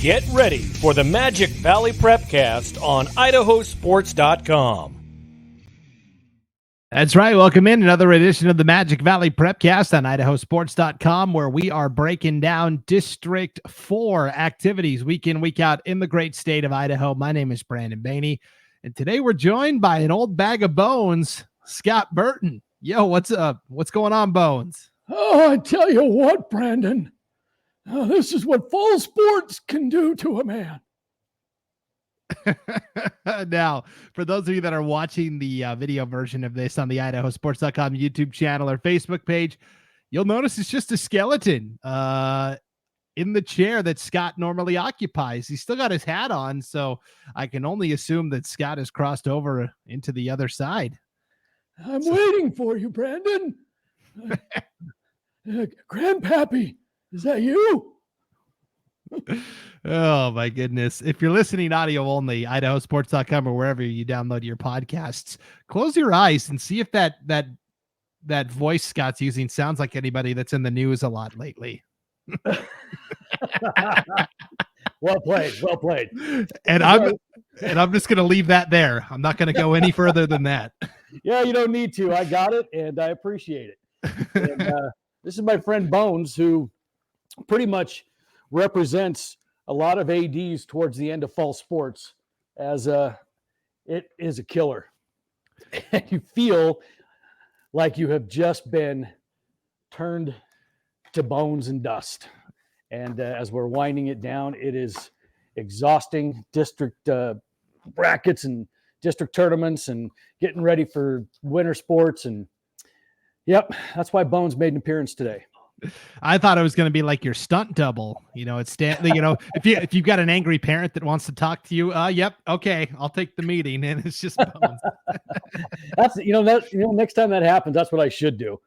Get ready for the Magic Valley Prepcast on IdahoSports.com. That's right. Welcome in another edition of the Magic Valley Prepcast on IdahoSports.com, where we are breaking down District 4 activities week in, week out in the great state of Idaho. My name is Brandon Baney, and today we're joined by an old bag of bones, Scott Burton. Yo, what's up? What's going on, Bones? Oh, I tell you what, Brandon. This is what fall sports can do to a man. Now, for those of you that are watching the video version of this on the IdahoSports.com YouTube channel or Facebook page, you'll notice it's just a skeleton in the chair that Scott normally occupies. He's still got his hat on, so I can only assume that Scott has crossed over into the other side. I'm waiting for you, Brandon. Grandpappy, is that you? Oh my goodness. If you're listening audio only, IdahoSports.com or wherever you download your podcasts, close your eyes and see if that voice Scott's using sounds like anybody that's in the news a lot lately. Well played. And I'm just going to leave that there. I'm not going to go any further than that. Yeah, you don't need to. I got it, and I appreciate it. And, this is my friend Bones, who pretty much represents a lot of ADs towards the end of fall sports, as it is a killer. And you feel like you have just been turned to bones and dust. And as we're winding it down, it is exhausting. District brackets and district tournaments and getting ready for winter sports. And yep, that's why Bones made an appearance today. I thought it was going to be like your stunt double. It's if you've got an angry parent that wants to talk to you, yep, okay, I'll take the meeting, and it's just Bones. That's next time that happens, that's what I should do.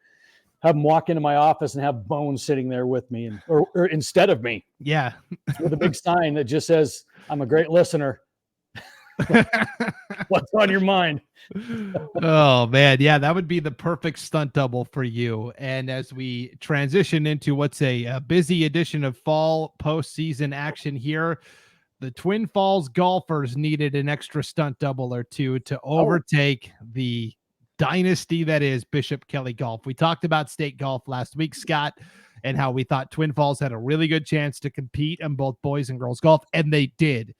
Have them walk into my office and have Bones sitting there with me, or instead of me. Yeah, with a big sign that just says, "I'm a great listener." What's on your mind? Oh man, yeah, that would be the perfect stunt double for you. And as we transition into what's a busy edition of fall postseason action here, the Twin Falls golfers needed an extra stunt double or two to overtake the dynasty that is Bishop Kelly Golf. We talked about state golf last week, Scott, and how we thought Twin Falls had a really good chance to compete in both boys and girls golf, and they did.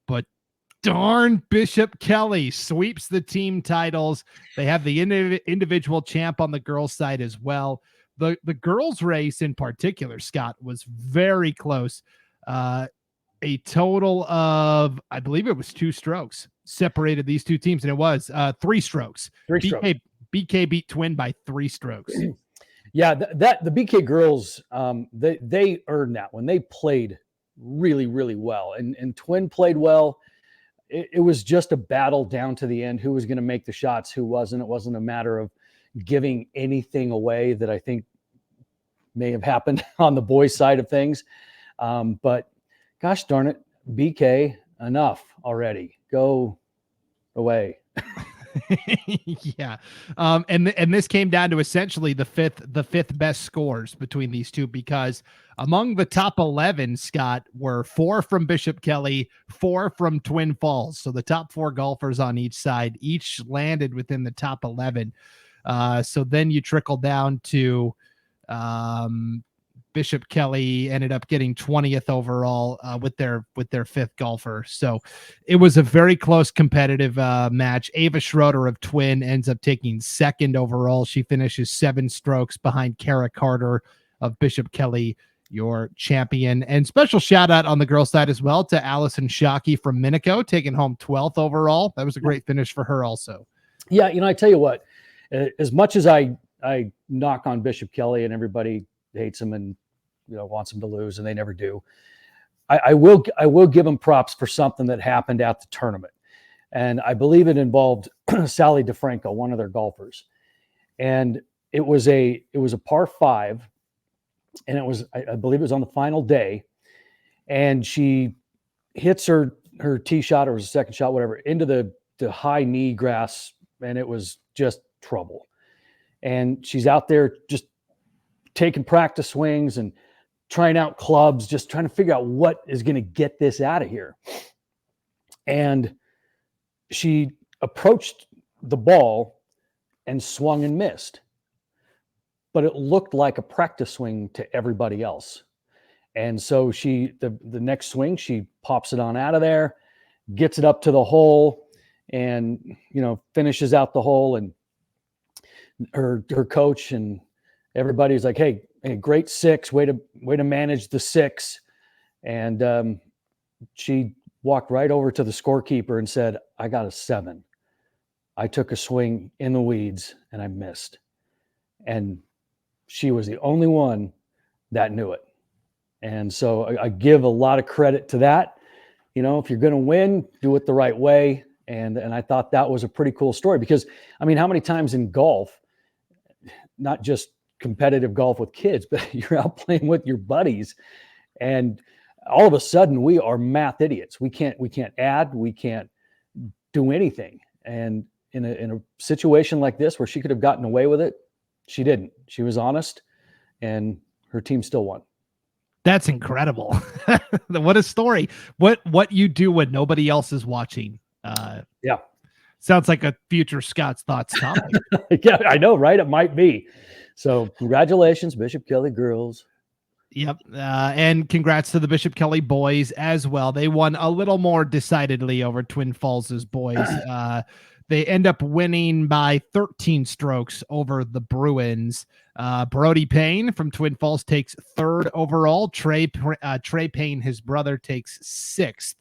But darn, Bishop Kelly sweeps the team titles. They have the individual champ on the girls' side as well. The girls' race in particular, Scott, was very close. A total of, I believe it was 2 strokes separated these two teams, and it was 3 strokes. BK beat Twin by 3 strokes. Yeah, the BK girls, they earned that one. They played really, really well, and Twin played well. It was just a battle down to the end. Who was going to make the shots, who wasn't. It wasn't a matter of giving anything away that I think may have happened on the boys' side of things. But gosh darn it, BK, enough already. Go away. Yeah. And this came down to essentially the fifth best scores between these two, because among the top 11, Scott, were 4 from Bishop Kelly, 4 from Twin Falls. So the top 4 golfers on each side each landed within the top 11. So then you trickle down to Bishop Kelly ended up getting 20th overall with their 5th golfer. So it was a very close competitive match. Ava Schroeder of Twin ends up taking 2nd overall. She finishes 7 strokes behind Kara Carter of Bishop Kelly, your champion. And special shout out on the girls' side as well to Allison Shockey from Minico, taking home 12th overall. That was a great finish for her also. Yeah, I tell you what, as much as I knock on Bishop Kelly and everybody hates him and wants him to lose, and they never do, I will give him props for something that happened at the tournament. And I believe it involved Sally DeFranco, one of their golfers. And it was a par 5, and it was, I believe it was on the final day, and she hits her tee shot, or it was a second shot, whatever, into the high knee grass, and it was just trouble. And she's out there just taking practice swings and trying out clubs, just trying to figure out what is going to get this out of here. And she approached the ball and swung and missed, but it looked like a practice swing to everybody else. And so the next swing, she pops it on out of there, gets it up to the hole, and, finishes out the hole. And her coach and everybody's like, hey, great six, way to manage the six. And she walked right over to the scorekeeper and said, I got a 7. I took a swing in the weeds and I missed. And she was the only one that knew it. And so I give a lot of credit to that. If you're going to win, do it the right way. And I thought that was a pretty cool story because, how many times in golf, not just competitive golf with kids, but you're out playing with your buddies, and all of a sudden we are math idiots. We can't add, we can't do anything. And in a situation like this where she could have gotten away with it, she didn't. She was honest, and her team still won. That's incredible. What a story. What you do when nobody else is watching. Yeah. Sounds like a future Scott's Thoughts topic. Yeah, I know, right? It might be. So congratulations, Bishop Kelly girls. Yep. And congrats to the Bishop Kelly boys as well. They won a little more decidedly over Twin Falls' boys. They end up winning by 13 strokes over the Bruins. Brody Payne from Twin Falls takes 3rd overall. Trey Payne, his brother, takes 6th.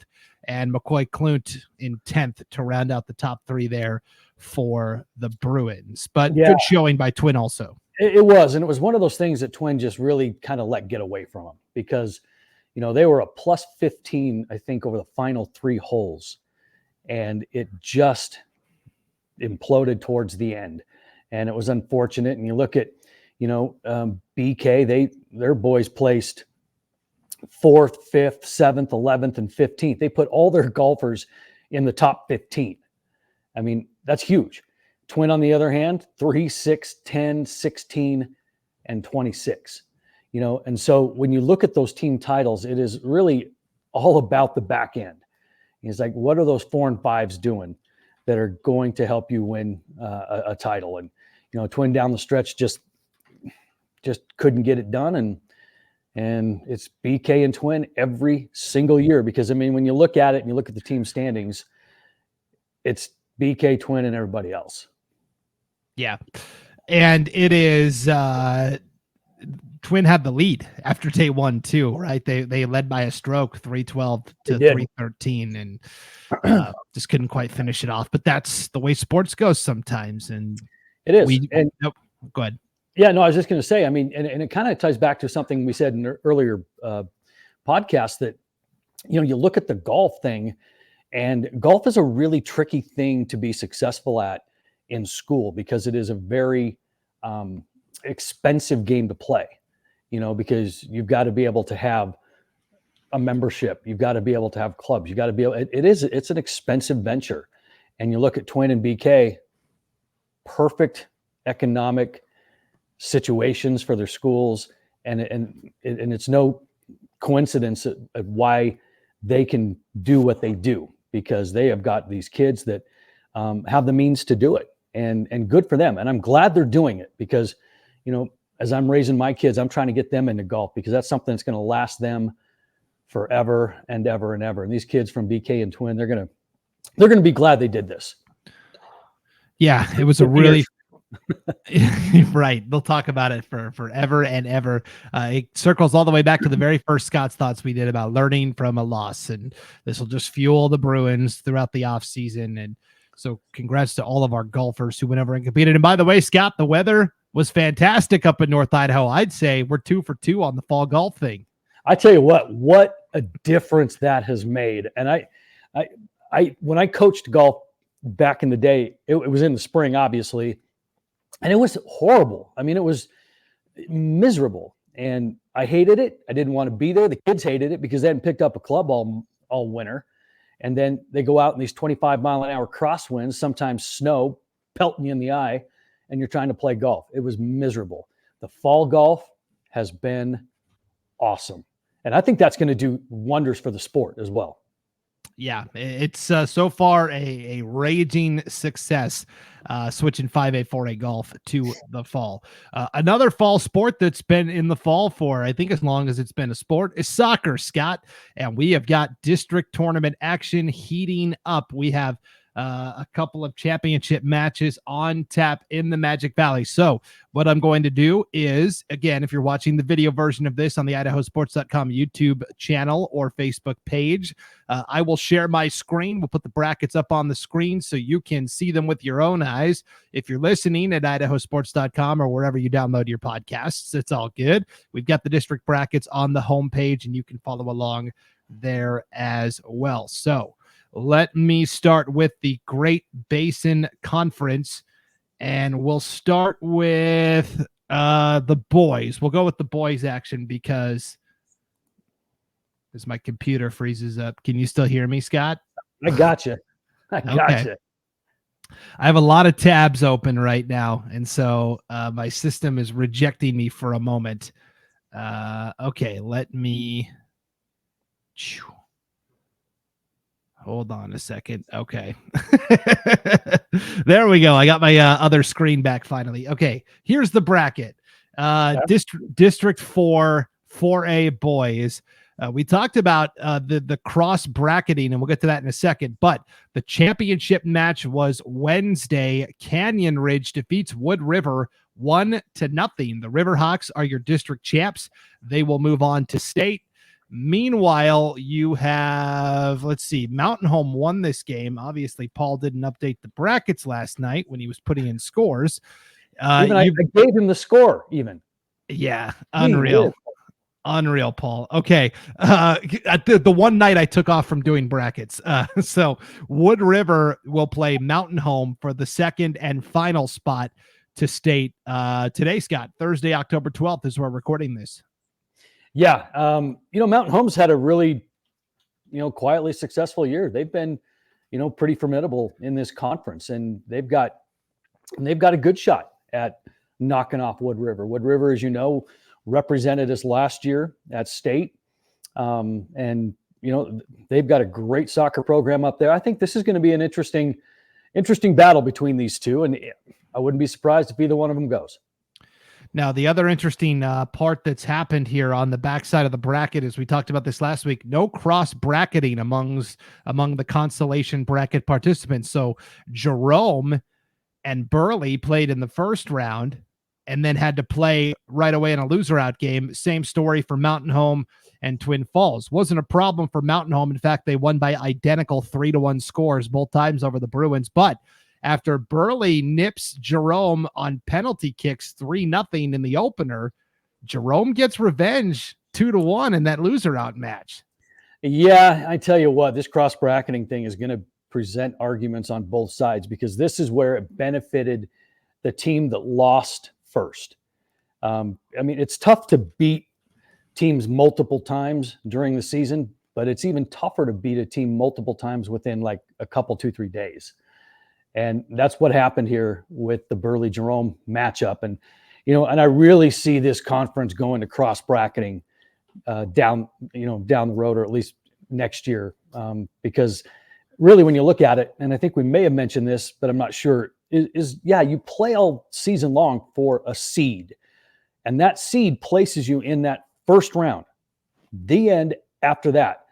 And McCoy Klunt in 10th to round out the top 3 there for the Bruins. But good showing by Twin also. It was, and it was one of those things that Twin just really kind of let get away from them because, they were a plus 15, I think, over the final 3 holes, and it just imploded towards the end, and it was unfortunate. And you look at, BK, their boys placed 4th, 5th, 7th, 11th, and 15th. They put all their golfers in the top 15. That's huge. Twin, on the other hand, 3, 6, 10, 16, and 26. And so when you look at those team titles, it is really all about the back end. It's like, what are those 4 and 5s doing that are going to help you win a title? And, Twin down the stretch just couldn't get it done. And it's BK and Twin every single year because, when you look at it and you look at the team standings, it's BK, Twin, and everybody else. Yeah. And it is Twin had the lead after day 1 too, right? They led by a stroke, 312 to 313, and just couldn't quite finish it off. But that's the way sports goes sometimes. And it is. Go ahead. Yeah, no, I was just going to say, and it kind of ties back to something we said in an earlier podcast that, you look at the golf thing, and golf is a really tricky thing to be successful at in school because it is a very expensive game to play, because you've got to be able to have a membership. You've got to be able to have clubs. You got to be able, it's an expensive venture. And you look at Twin and BK, perfect economic situations for their schools. And it's no coincidence at why they can do what they do, because they have got these kids that have the means to do it. And good for them. And I'm glad they're doing it because, as I'm raising my kids, I'm trying to get them into golf because that's something that's going to last them forever and ever and ever. And these kids from BK and Twin, they're going to be glad they did this. Yeah, it was a really right. They'll talk about it for forever and ever. It circles all the way back to the very first Scott's Thoughts we did about learning from a loss. And this will just fuel the Bruins throughout the off season. And so congrats to all of our golfers who went over and competed. And by the way, Scott, the weather was fantastic up in North Idaho. I'd say we're 2 for 2 on the fall golf thing. I tell you what a difference that has made. And I when I coached golf back in the day, it was in the spring, obviously, and it was horrible. It was miserable, and I hated it. I didn't want to be there. The kids hated it because they hadn't picked up a club all winter. And then they go out in these 25-mile-an-hour crosswinds, sometimes snow, pelting you in the eye, and you're trying to play golf. It was miserable. The fall golf has been awesome. And I think that's going to do wonders for the sport as well. Yeah, it's so far a raging success, switching 5A, 4A golf to the fall. Another fall sport that's been in the fall for, I think, as long as it's been a sport is soccer, Scott. And we have got district tournament action heating up. We have a couple of championship matches on tap in the Magic Valley. So what I'm going to do is, again, if you're watching the video version of this on the IdahoSports.com YouTube channel or Facebook page, I will share my screen. We'll put the brackets up on the screen so you can see them with your own eyes. If you're listening at IdahoSports.com or wherever you download your podcasts, it's all good. We've got the district brackets on the homepage, and you can follow along there as well. So let me start with the Great Basin Conference, and we'll start with the boys. We'll go with the boys action because as my computer freezes up. Can you still hear me, Scott? I got you. I got you. I have a lot of tabs open right now, and so my system is rejecting me for a moment. Okay, let me... Hold on a second. Okay. There we go. I got my other screen back finally. Okay, here's the bracket. District 4, 4A boys. We talked about the cross bracketing, and we'll get to that in a second. But the championship match was Wednesday. Canyon Ridge defeats Wood River 1-0. The Riverhawks are your district champs. They will move on to state. Meanwhile, you have, let's see, Mountain Home won this game. Obviously, Paul didn't update the brackets last night when he was putting in scores. I gave him the score even. Yeah, unreal. Unreal, Paul. Okay. The one night I took off from doing brackets. So Wood River will play Mountain Home for the second and final spot to state today, Scott. Thursday, October 12th is where we're recording this. Yeah. Mountain Home's had a really, quietly successful year. They've been, pretty formidable in this conference, and they've got a good shot at knocking off Wood River. Wood River, as you know, represented us last year at state. And they've got a great soccer program up there. I think this is going to be an interesting battle between these two. And I wouldn't be surprised if either one of them goes. Now, the other interesting part that's happened here on the backside of the bracket is we talked about this last week. No cross bracketing among the consolation bracket participants. So Jerome and Burley played in the first round and then had to play right away in a loser out game. Same story for Mountain Home and Twin Falls. Wasn't a problem for Mountain Home. In fact, they won by identical 3-1 scores both times over the Bruins. But after Burley nips Jerome on penalty kicks 3-0 in the opener, Jerome gets revenge 2-1 in that loser out match. Yeah, I tell you what, this cross bracketing thing is going to present arguments on both sides, because this is where it benefited the team that lost first. It's tough to beat teams multiple times during the season, but it's even tougher to beat a team multiple times within like a couple, 2-3 days. And that's what happened here with the Burley Jerome matchup. And, and I really see this conference going to cross bracketing down the road, or at least next year. Because really, when you look at it, and I think we may have mentioned this, but I'm not sure, you play all season long for a seed, and that seed places you in that first round. The end after that.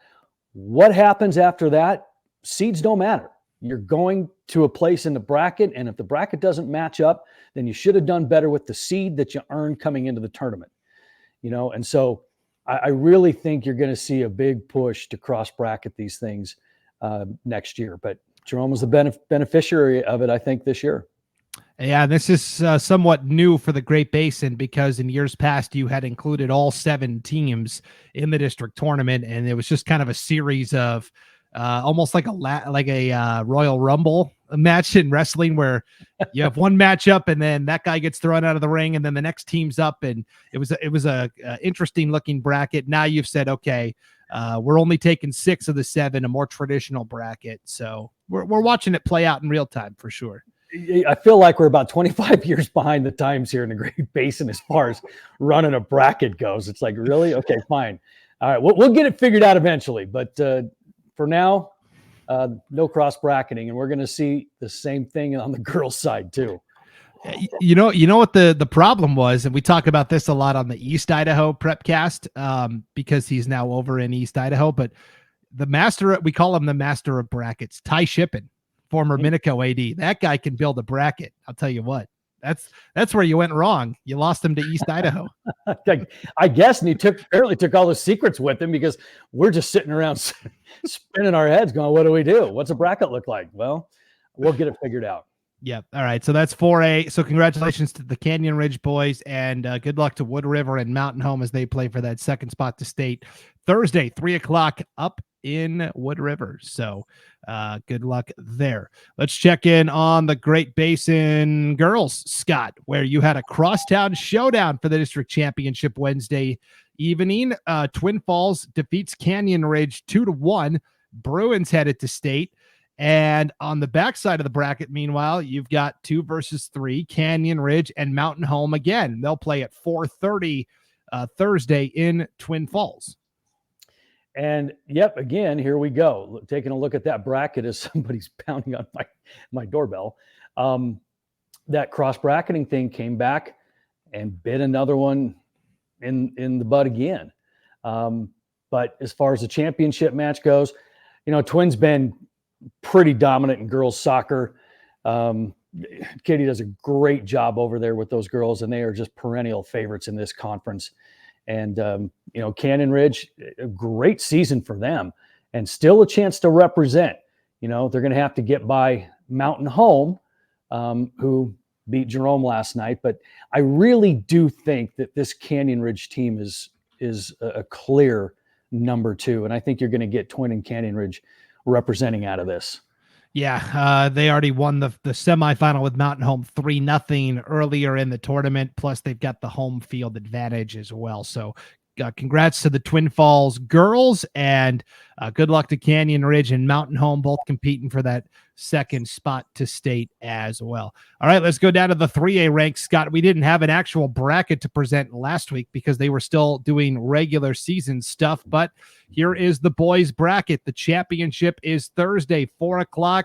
What happens after that? Seeds don't matter. You're going to a place in the bracket, and if the bracket doesn't match up, then you should have done better with the seed that you earned coming into the tournament. And so I really think you're going to see a big push to cross bracket these things next year. But Jerome was the beneficiary of it, I think, this year. Yeah, this is somewhat new for the Great Basin, because in years past you had included all 7 teams in the district tournament, and it was just kind of a series of almost like a Royal Rumble match in wrestling, where you have one matchup and then that guy gets thrown out of the ring and then the next team's up, and it was a interesting looking bracket. Now you've said, okay, we're only taking 6 of the 7, a more traditional bracket. So we're watching it play out in real time for sure. I feel like we're about 25 years behind the times here in the Great Basin as far as running a bracket goes. It's like, really? Okay, fine. All right, we'll get it figured out eventually. But for now, no cross bracketing, and we're going to see the same thing on the girls' side too. You know what the problem was, and we talk about this a lot on the East Idaho Prepcast, because he's now over in East Idaho. But we call him the master of brackets, Ty Shippen, former Minico AD. That guy can build a bracket. I'll tell you what. That's where you went wrong. You lost him to East Idaho. I guess, and he apparently took all the secrets with him, because we're just sitting around spinning our heads going, what do we do? What's a bracket look like? Well, we'll get it figured out. Yep. All right. So that's 4A. So congratulations to the Canyon Ridge boys, and good luck to Wood River and Mountain Home as they play for that second spot to state Thursday, 3:00 up in Wood River. So good luck there. Let's check in on the Great Basin girls, Scott, where you had a crosstown showdown for the district championship Wednesday evening. Twin Falls defeats Canyon Ridge 2-1. Bruins headed to state. And on the backside of the bracket, meanwhile, you've got 2 versus 3, Canyon Ridge and Mountain Home again. They'll play at 4:30 Thursday in Twin Falls. And yep, again, here we go. Taking a look at that bracket as somebody's pounding on my doorbell. That cross bracketing thing came back and bit another one in the butt again. But as far as the championship match goes, Twins been pretty dominant in girls soccer. Katie does a great job over there with those girls, and they are just perennial favorites in this conference. And, Canyon Ridge, a great season for them, and still a chance to represent. They're going to have to get by Mountain Home, who beat Jerome last night. But I really do think that this Canyon Ridge team is a clear number 2. And I think you're going to get Twin and Canyon Ridge representing out of this. Yeah, they already won the semifinal with Mountain Home 3-0 earlier in the tournament. Plus, they've got the home field advantage as well. So congrats to the Twin Falls girls, and good luck to Canyon Ridge and Mountain Home, both competing for that second spot to state as well. All right, let's go down to the 3A ranks, Scott. We didn't have an actual bracket to present last week because they were still doing regular season stuff, but here is the boys bracket. The championship is Thursday, 4:00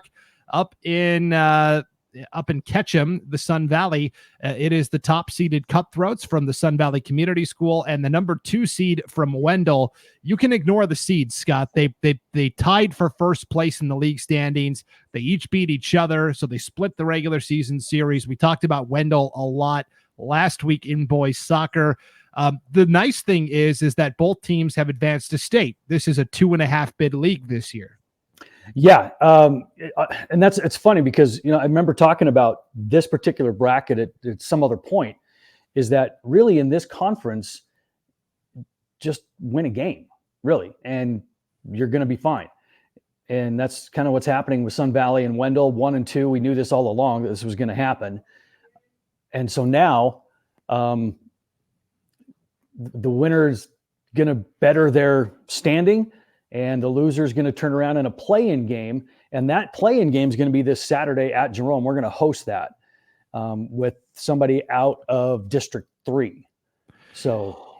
up in Ketchum, the Sun Valley. It is the top seeded Cutthroats from the Sun Valley Community School and the number 2 seed from Wendell. You can ignore the seeds, Scott. They tied for first place in the league standings. They each beat each other, so they split the regular season series. We talked about Wendell a lot last week in boys soccer. The nice thing is that both teams have advanced to state. This is a 2.5 bid league this year. Yeah. And it's funny because, I remember talking about this particular bracket at some other point, is that really in this conference, just win a game, really, and you're going to be fine. And that's kind of what's happening with Sun Valley and Wendell, 1 and 2. We knew this all along, that this was going to happen. And so now the winner's going to better their standing, and the loser is going to turn around in a play-in game. And that play-in game is going to be this Saturday at Jerome. We're going to host that with somebody out of District 3. So,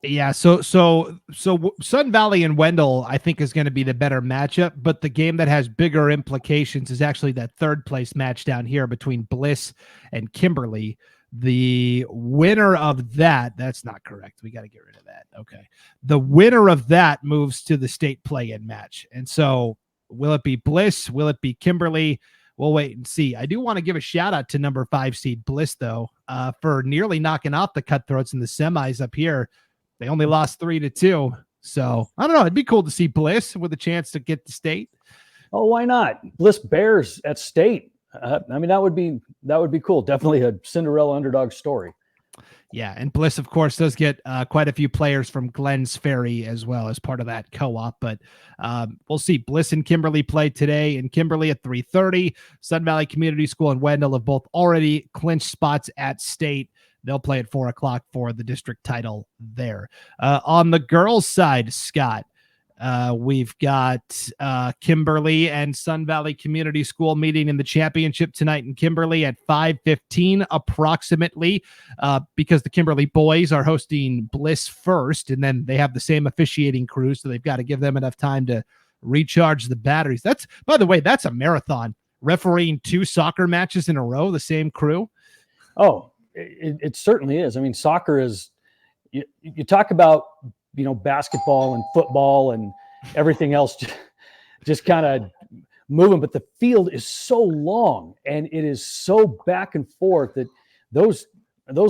yeah. So Sun Valley and Wendell, I think, is going to be the better matchup. But the game that has bigger implications is actually that third place match down here between Bliss and Kimberly. The winner of that's not correct. We got to get rid of that. Okay. The winner of that moves to the state play-in match. And so will it be Bliss? Will it be Kimberly? We'll wait and see. I do want to give a shout out to number 5 seed Bliss, though, for nearly knocking off the Cutthroats in the semis up here. They only lost 3-2. So I don't know. It'd be cool to see Bliss with a chance to get to state. Oh, why not? Bliss Bears at state. That would be cool. Definitely a Cinderella underdog story. Yeah, and Bliss, of course, does get quite a few players from Glens Ferry as well as part of that co-op. But we'll see. Bliss and Kimberly play today, and Kimberly at 3:30. Sun Valley Community School and Wendell have both already clinched spots at state. They'll play at 4:00 for the district title there. On the girls' side, Scott, We've got Kimberly and Sun Valley Community School meeting in the championship tonight in Kimberly at 5:15 approximately, because the Kimberly boys are hosting Bliss first, and then they have the same officiating crew, so they've got to give them enough time to recharge the batteries. That's, by the way, that's a marathon, refereeing 2 soccer matches in a row, the same crew. Oh, it certainly is. I mean, soccer is, you talk about, basketball and football and everything else just kind of moving, but the field is so long and it is so back and forth that those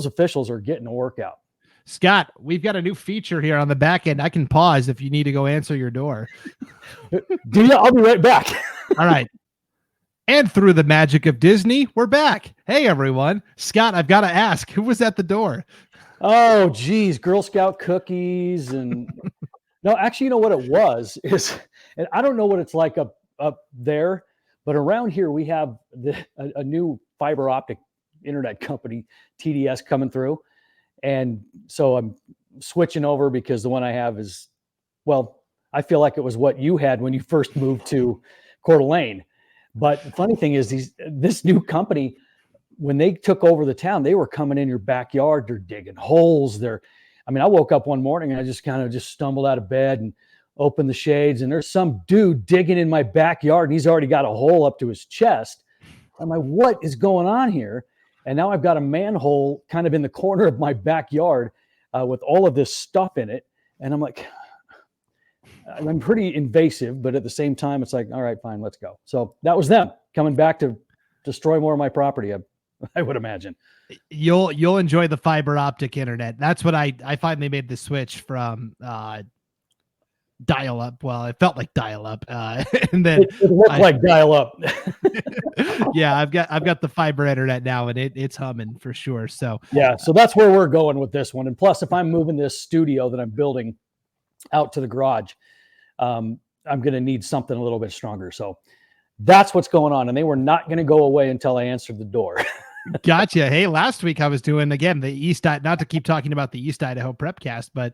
officials are getting a workout. Scott, we've got a new feature here on the back end. I can pause if you need to go answer your door. I'll be right back. All right. And through the magic of Disney, we're back. Hey, everyone. Scott, I've got to ask, who was at the door? Oh, geez. Girl Scout cookies. And no, actually, you know what it was is, and I don't know what it's like up there, but around here we have a new fiber optic internet company, TDS, coming through. And so I'm switching over because the one I have is, well, I feel like it was what you had when you first moved to Coeur d'Alene. But the funny thing is, this new company, when they took over the town, they were coming in your backyard. They're digging holes. I woke up one morning and I just kind of stumbled out of bed and opened the shades, and there's some dude digging in my backyard, and he's already got a hole up to his chest. I'm like, what is going on here? And now I've got a manhole kind of in the corner of my backyard with all of this stuff in it. And I'm like, I'm pretty invasive, but at the same time, it's like, all right, fine, let's go. So that was them coming back to destroy more of my property, I would imagine. You'll enjoy the fiber optic internet. That's what I finally made the switch from dial up. Well, it felt like dial up, and then it looked like dial up. Yeah, I've got the fiber internet now, and it's humming for sure. So yeah, so that's where we're going with this one. And plus, if I'm moving this studio that I'm building out to the garage, I'm going to need something a little bit stronger. So that's what's going on. And they were not going to go away until I answered the door. Gotcha. Hey, last week I was doing, again, the East, not to keep talking about the East Idaho Prepcast, but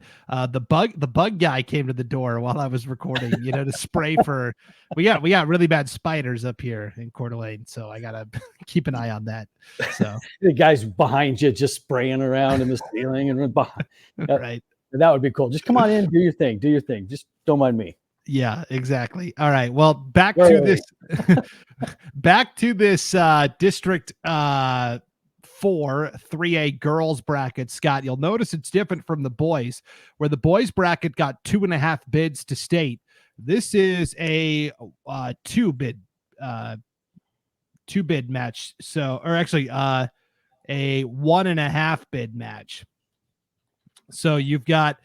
the bug guy came to the door while I was recording, to spray for, we got really bad spiders up here in Coeur d'Alene. So I got to keep an eye on that. So the guy's behind you, just spraying around in the ceiling and behind. Right. That would be cool. Just come on in, do your thing. Just don't mind me. Yeah, exactly. All right. Well, back to this District 4 3A girls bracket, Scott. You'll notice it's different from the boys, where the boys bracket got 2.5 bids to state. This is a 2-bid match. So, or actually a 1.5 bid match. So you've got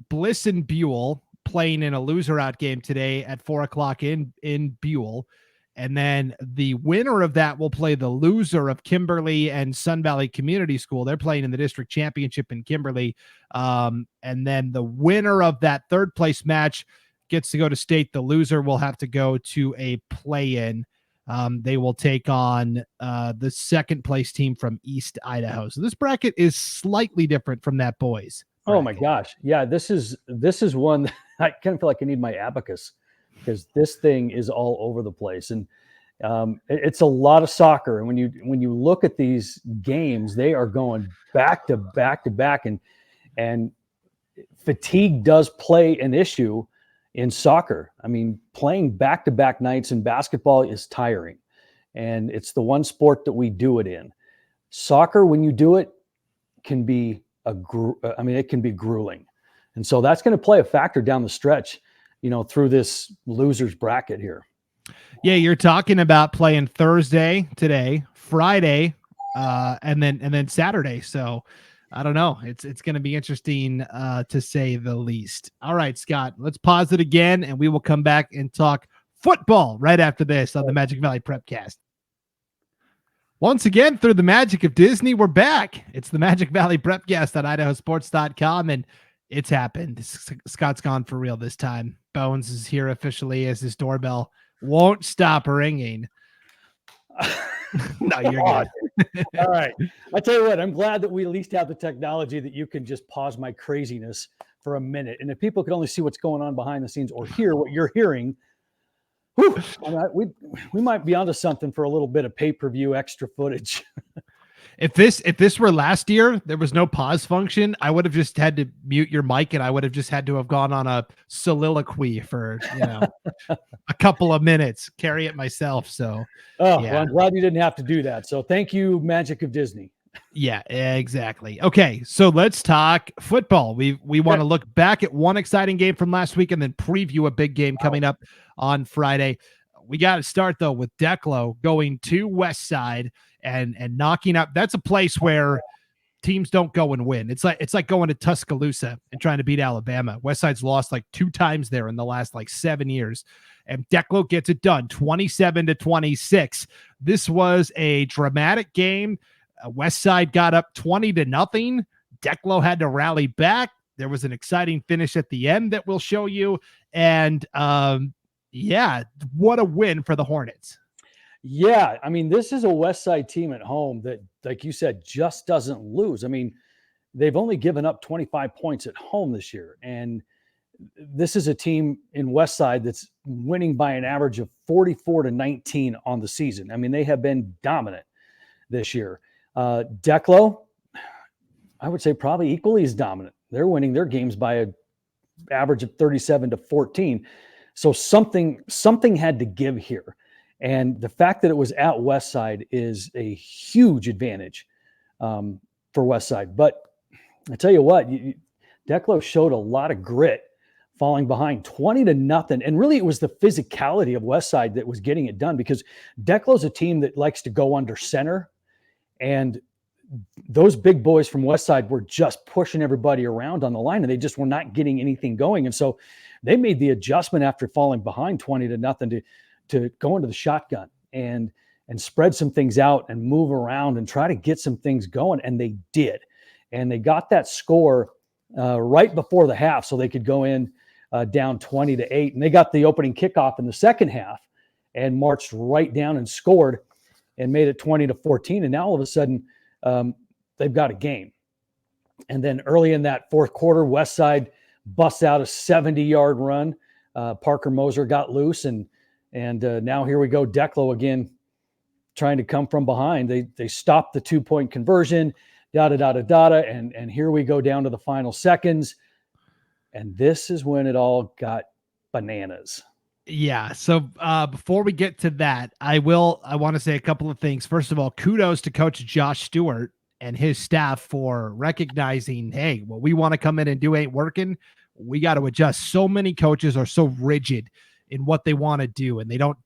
Bliss and Buhl playing in a loser out game today at 4:00 in Buhl. And then the winner of that will play the loser of Kimberly and Sun Valley Community School. They're playing in the district championship in Kimberly. And then the winner of that third place match gets to go to state. The loser will have to go to a play-in. They will take on the second place team from East Idaho. So this bracket is slightly different from that boys bracket. Oh my gosh. Yeah, this is one that I kind of feel like I need my abacus, because this thing is all over the place. And it's a lot of soccer. And when you look at these games, they are going back to back to back, and fatigue does play an issue in soccer. I mean, playing back-to-back nights in basketball is tiring, and it's the one sport that we do it in. Soccer, when you do it, can be it can be grueling. And so that's going to play a factor down the stretch, through this losers bracket here. Yeah, you're talking about playing Thursday today, Friday, and then Saturday. So I don't know. It's going to be interesting to say the least. All right, Scott, let's pause it again, and we will come back and talk football right after this on the Magic Valley Prepcast. Once again, through the magic of Disney, we're back. It's the Magic Valley Prepcast on IdahoSports.com, and it's happened. Scott's gone for real this time. Bones is here officially as his doorbell won't stop ringing. No, you're good. All right. I tell you what, I'm glad that we at least have the technology that you can just pause my craziness for a minute. And if people could only see what's going on behind the scenes or hear what you're hearing, whew, I mean, we might be onto something for a little bit of pay-per-view extra footage. If this were last year, there was no pause function, I would have just had to mute your mic and I would have just had to have gone on a soliloquy for, a couple of minutes, carry it myself. So, Oh, yeah. well, I'm glad you didn't have to do that. So thank you, Magic of Disney. Yeah, exactly. Okay, so let's talk football. We want to look back at one exciting game from last week and then preview a big game coming up on Friday. We got to start though with Declo going to West Side and knocking up. That's a place where teams don't go and win. It's like going to Tuscaloosa and trying to beat Alabama. West Side's lost like 2 times there in the last 7 years. And Declo gets it done 27-26. This was a dramatic game. West Side got up 20-0. Declo had to rally back. There was an exciting finish at the end that we'll show you. And what a win for the Hornets. Yeah, I mean, this is a West Side team at home that, like you said, just doesn't lose. I mean, they've only given up 25 points at home this year. And this is a team in West Side that's winning by an average of 44-19 on the season. I mean, they have been dominant this year. Declo, I would say probably equally as dominant. They're winning their games by an average of 37-14. So something had to give here. And the fact that it was at West Side is a huge advantage for West Side. But I tell you what, Declo showed a lot of grit, falling behind 20-0. And really, it was the physicality of West Side that was getting it done, because Declo's a team that likes to go under center. And those big boys from West Side were just pushing everybody around on the line, and they just were not getting anything going. And so they made the adjustment after falling behind 20-0 to go into the shotgun and spread some things out and move around and try to get some things going. And they did. And they got that score right before the half so they could go in down 20-8. And they got the opening kickoff in the second half and marched right down and scored and made it 20-14. And now all of a sudden they've got a game. And then early in that fourth quarter, West Side busts out a 70-yard run. Parker Moser got loose, and now here we go. Declo again, trying to come from behind. They stopped the 2-point conversion, and here we go down to the final seconds. And this is when it all got bananas. Yeah. So before we get to that, I want to say a couple of things. First of all, kudos to Coach Josh Stewart and his staff for recognizing, hey, what we want to come in and do ain't working. We got to adjust. So many coaches are so rigid in what they want to do, and they don't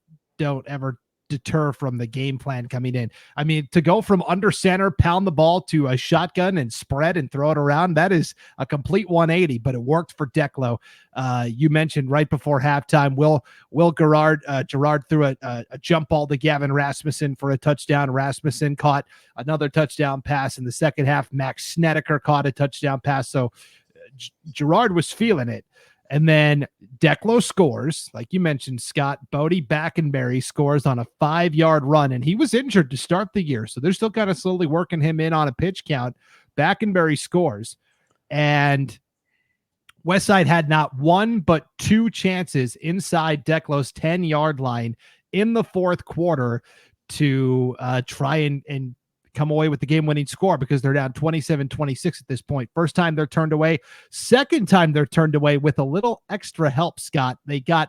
ever deter from the game plan coming in. I mean, to go from under center, pound the ball, to a shotgun and spread and throw it around, that is a complete 180, but it worked for Declo. You mentioned right before halftime, Will Gerard threw a jump ball to Gavin Rasmussen for a touchdown. Rasmussen caught another touchdown pass in the second half. Max Snedeker caught a touchdown pass. So Gerard was feeling it. And then Declo scores, like you mentioned, Scott. Bodie Backenberry scores on a 5-yard run, and he was injured to start the year, so they're still kind of slowly working him in on a pitch count. Backenberry scores, and Westside had not one but 2 chances inside Declo's 10-yard line in the fourth quarter to try and come away with the game-winning score, because they're down 27-26 at this point. First time they're turned away. Second time they're turned away with a little extra help, Scott. They got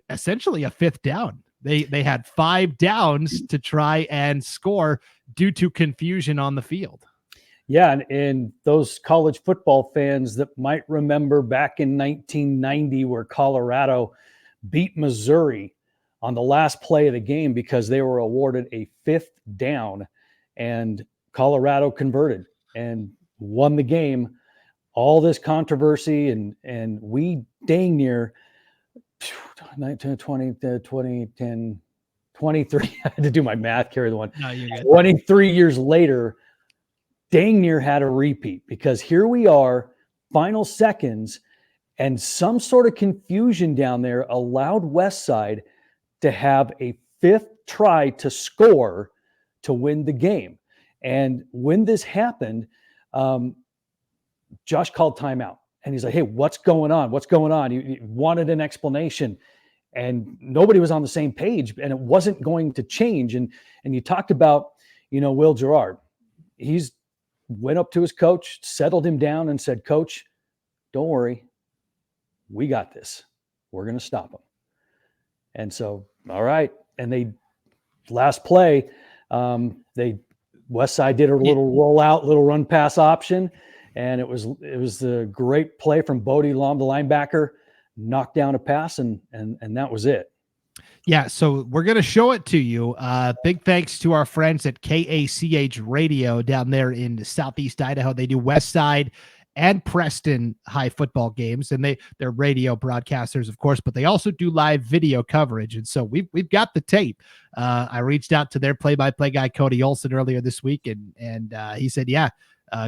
essentially a 5th down. They had 5 downs to try and score due to confusion on the field. Yeah, and those college football fans that might remember back in 1990 where Colorado beat Missouri on the last play of the game because they were awarded a 5th down, and Colorado converted and won the game. All this controversy, and we dang near 19, 20, 20, 10, 23. I had to do my math, carry the one. No, you're good. 23 years later, dang near had a repeat, because here we are, final seconds, and some sort of confusion down there allowed West Side to have a 5th try to score to win the game. And when this happened, Josh called timeout, and he's like, "Hey, what's going on? What's going on?" He wanted an explanation, and nobody was on the same page, and it wasn't going to change. And you talked about, Will Gerard. He's went up to his coach, settled him down, and said, "Coach, don't worry. We got this. We're going to stop him." And so, all right. And they last play, Westside did a little rollout, little run pass option. And it was the great play from Bodie Lom, the linebacker, knocked down a pass, and that was it. Yeah, so we're going to show it to you. Big thanks to our friends at KACH Radio down there in Southeast Idaho. They do Westside and Preston high football games, and they're radio broadcasters, of course, but they also do live video coverage. And so we've got the tape. I reached out to their play-by-play guy, Cody Olson, earlier this week, and he said, yeah,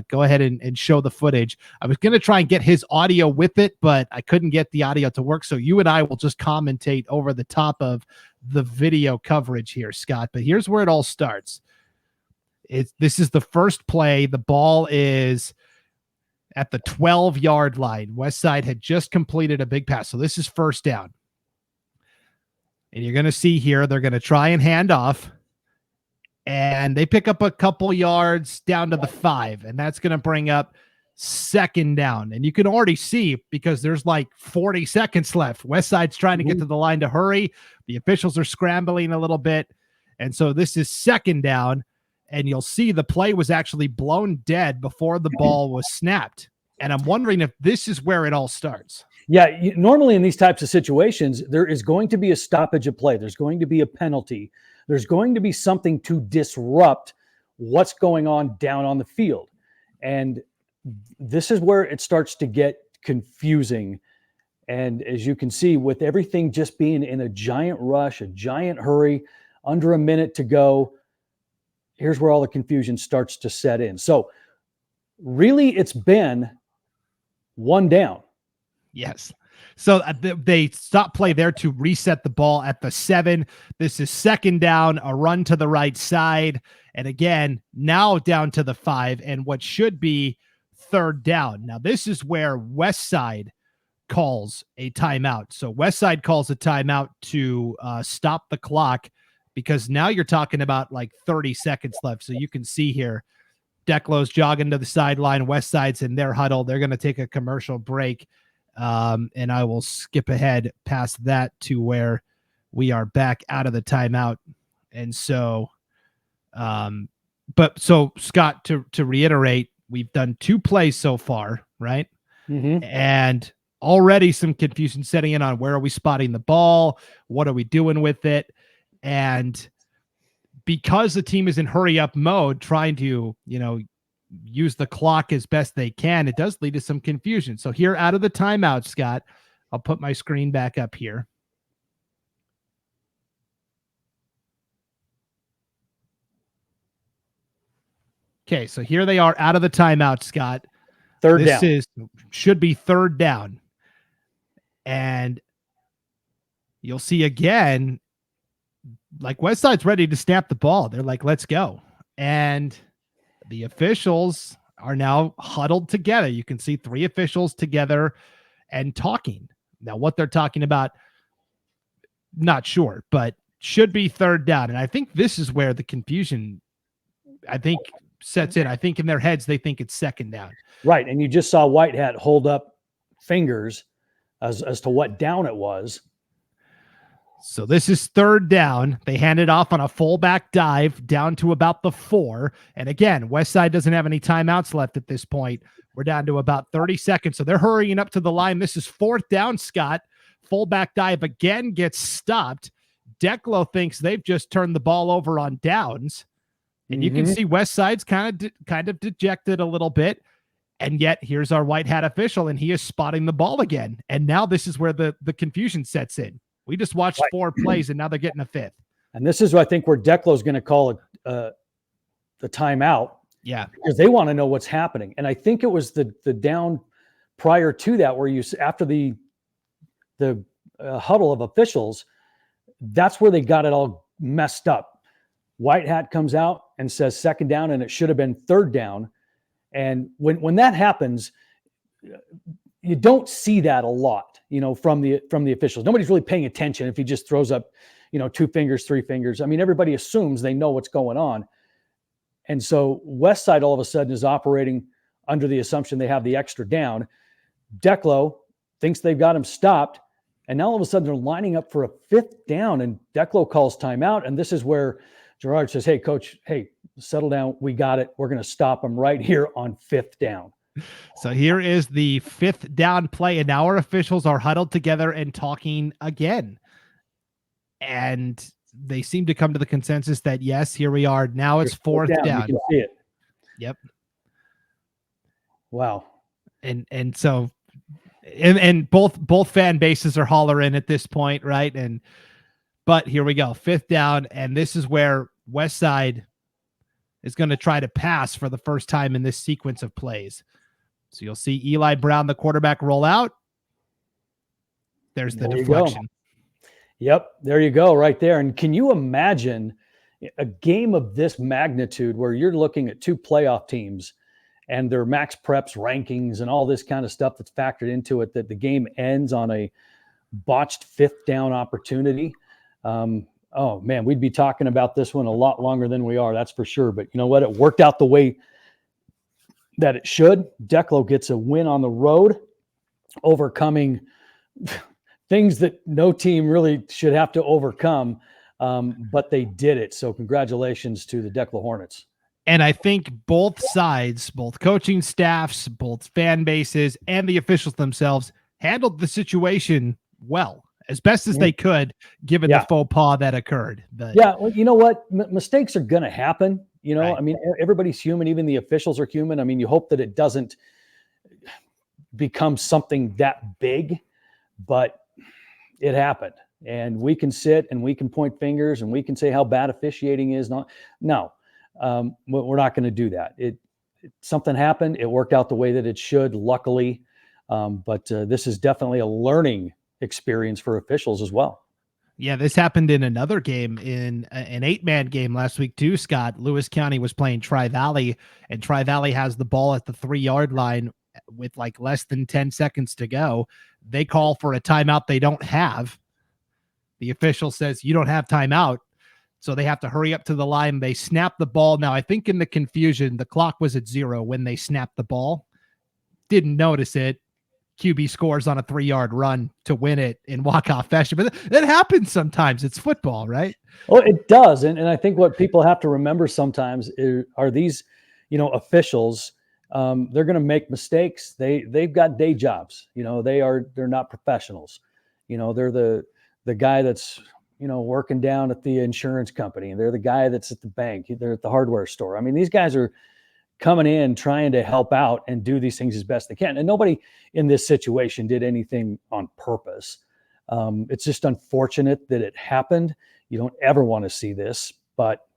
go ahead and show the footage. I was going to try and get his audio with it, but I couldn't get the audio to work. So you and I will just commentate over the top of the video coverage here, Scott. But here's where it all starts. This is the first play. The ball is at the 12-yard line. Westside had just completed a big pass. So this is first down. And you're going to see here, they're going to try and hand off. And they pick up a couple yards down to the 5. And that's going to bring up second down. And you can already see, because there's like 40 seconds left. Westside's trying to get to the line to hurry. The officials are scrambling a little bit. And so this is second down. And you'll see the play was actually blown dead before the ball was snapped. And I'm wondering if this is where it all starts. Yeah, normally in these types of situations, there is going to be a stoppage of play. There's going to be a penalty. There's going to be something to disrupt what's going on down on the field. And this is where it starts to get confusing. And as you can see, with everything just being in a giant rush, a giant hurry, under a minute to go, here's where all the confusion starts to set in. So really, it's been one down. Yes. So they stop play there to reset the ball at the 7. This is second down, a run to the right side. And again, now down to the 5, and what should be third down. Now, this is where Westside calls a timeout. So Westside calls a timeout to stop the clock, because now you're talking about like 30 seconds left. So you can see here, Declo's jogging to the sideline. Westside's in their huddle. They're going to take a commercial break. And I will skip ahead past that to where we are back out of the timeout. And so, so Scott, to reiterate, we've done 2 plays so far, right? Mm-hmm. And already some confusion setting in on where are we spotting the ball? What are we doing with it? And because the team is in hurry up mode, trying to, use the clock as best they can, it does lead to some confusion. So here out of the timeout, Scott, I'll put my screen back up here. Okay, so here they are out of the timeout, Scott. Third down. This should be third down. And you'll see again, like Westside's ready to snap the ball. They're like, let's go. And the officials are now huddled together. You can see 3 officials together and talking. Now, what they're talking about, not sure, but should be third down. And I think this is where the confusion, sets in. I think in their heads, they think it's second down. Right. And you just saw White Hat hold up fingers as to what down it was. So this is third down. They hand it off on a fullback dive down to about the 4. And again, Westside doesn't have any timeouts left at this point. We're down to about 30 seconds. So they're hurrying up to the line. This is fourth down, Scott. Fullback dive again gets stopped. Declo thinks they've just turned the ball over on downs. And you can see Westside's kind of dejected a little bit. And yet here's our white hat official, and he is spotting the ball again. And now this is where the confusion sets in. We just watched 4 plays, and now they're getting a 5th. And this is, I think, where Declo's going to call the timeout. Yeah. Because they want to know what's happening. And I think it was the down prior to that where after the huddle of officials, that's where they got it all messed up. White hat comes out and says second down, and it should have been third down. And when that happens, you don't see that a lot, from the officials. Nobody's really paying attention if he just throws up, 2 fingers, 3 fingers. I mean, everybody assumes they know what's going on. And so Westside all of a sudden is operating under the assumption they have the extra down. Declo thinks they've got him stopped. And now all of a sudden they're lining up for a 5th down, and Declo calls timeout. And this is where Gerard says, hey, coach, settle down. We got it. We're going to stop them right here on 5th down. So here is the 5th down play. And now our officials are huddled together and talking again. And they seem to come to the consensus that, yes, here we are. Now it's 4th down. You can see it. Yep. Wow. And so, and both fan bases are hollering at this point, right? But here we go, 5th down, and this is where Westside is going to try to pass for the first time in this sequence of plays. So you'll see Eli Brown, the quarterback, roll out. There's the deflection. Yep, there you go, right there. And can you imagine a game of this magnitude where you're looking at 2 playoff teams and their max preps rankings and all this kind of stuff that's factored into it, that the game ends on a botched 5th down opportunity? Oh man, we'd be talking about this one a lot longer than we are, that's for sure. But you know what? It worked out the way that it should. Declo gets a win on the road, overcoming things that no team really should have to overcome. But they did it. So congratulations to the Declo Hornets. And I think both sides, both coaching staffs, both fan bases, and the officials themselves handled the situation well, as best as they could, given the faux pas that occurred. But well, you know what? Mistakes are going to happen. Right. I mean, everybody's human. Even the officials are human. I mean, you hope that it doesn't become something that big, but it happened. And we can sit and we can point fingers and we can say how bad officiating is. No, we're not going to do that. Something happened. It worked out the way that it should, luckily. But this is definitely a learning experience for officials as well. Yeah, this happened in another game, in an 8-man game last week too, Scott. Lewis County was playing Tri-Valley, and Tri-Valley has the ball at the 3-yard line with like less than 10 seconds to go. They call for a timeout they don't have. The official says, you don't have timeout. So they have to hurry up to the line. They snap the ball. Now, I think in the confusion, the clock was at 0 when they snapped the ball. Didn't notice it. QB scores on a 3-yard run to win it in walk-off fashion. But that happens sometimes. It's football, right? Well, it does. And I think what people have to remember sometimes are these, officials. They're going to make mistakes. They've got day jobs. They're not professionals. They're the guy that's, working down at the insurance company, and they're the guy that's at the bank. They're at the hardware store. I mean, these guys are coming in trying to help out and do these things as best they can. And nobody in this situation did anything on purpose. It's just unfortunate that it happened. You don't ever want to see this, but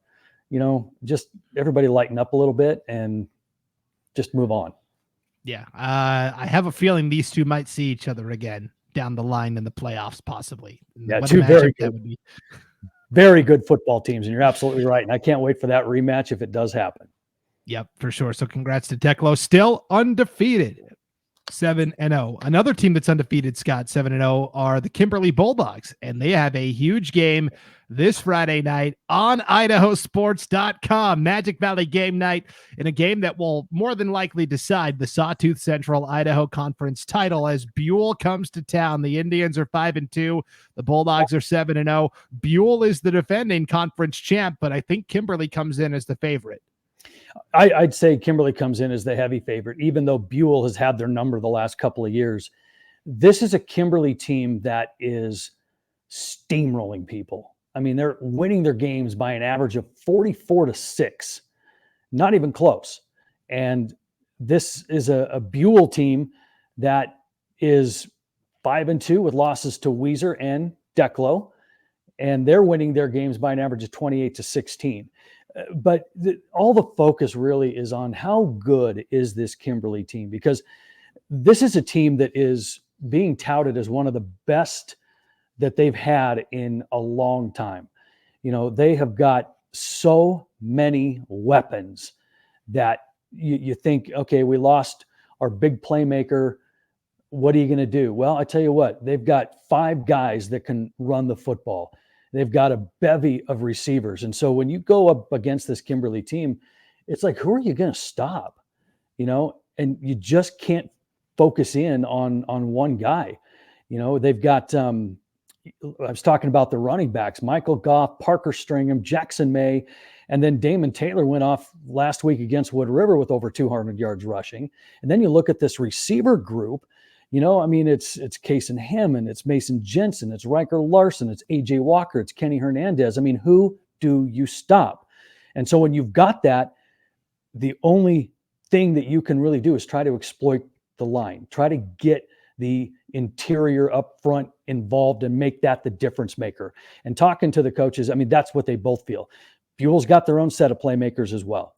just everybody lighten up a little bit and just move on. Yeah. I have a feeling these two might see each other again down the line in the playoffs, possibly. Yeah, two very good football teams, and you're absolutely right. And I can't wait for that rematch if it does happen. Yep, for sure. So congrats to Declo, still undefeated, 7-0. Another team that's undefeated, Scott, 7-0, are the Kimberly Bulldogs, and they have a huge game this Friday night on IdahoSports.com. Magic Valley game night, in a game that will more than likely decide the Sawtooth Central Idaho Conference title as Buhl comes to town. The Indians are 5-2. The Bulldogs are 7-0. Buhl is the defending conference champ, but I think Kimberly comes in as the favorite. I'd say Kimberly comes in as the heavy favorite, even though Buhl has had their number the last couple of years. This is a Kimberly team that is steamrolling people. I mean, they're winning their games by an average of 44-6, not even close. And this is a Buhl team that is 5-2 with losses to Weiser and Declo, and they're winning their games by an average of 28-16. But all the focus really is on how good is this Kimberly team, because this is a team that is being touted as one of the best that they've had in a long time. They have got so many weapons that you think, okay, we lost our big playmaker. What are you going to do? Well, I tell you what, they've got 5 guys that can run the football. They've got a bevy of receivers. And so when you go up against this Kimberly team, it's like, who are you going to stop? And you just can't focus in on one guy. They've got, I was talking about the running backs, Michael Goff, Parker Stringham, Jackson May, and then Damon Taylor went off last week against Wood River with over 200 yards rushing. And then you look at this receiver group, it's Kason Hammond, it's Mason Jensen, it's Riker Larson, it's AJ Walker, it's Kenny Hernandez. Who do you stop? And so when you've got that, the only thing that you can really do is try to exploit the line, try to get the interior up front involved and make that the difference maker. And talking to the coaches, that's what they both feel. Buell's got their own set of playmakers as well.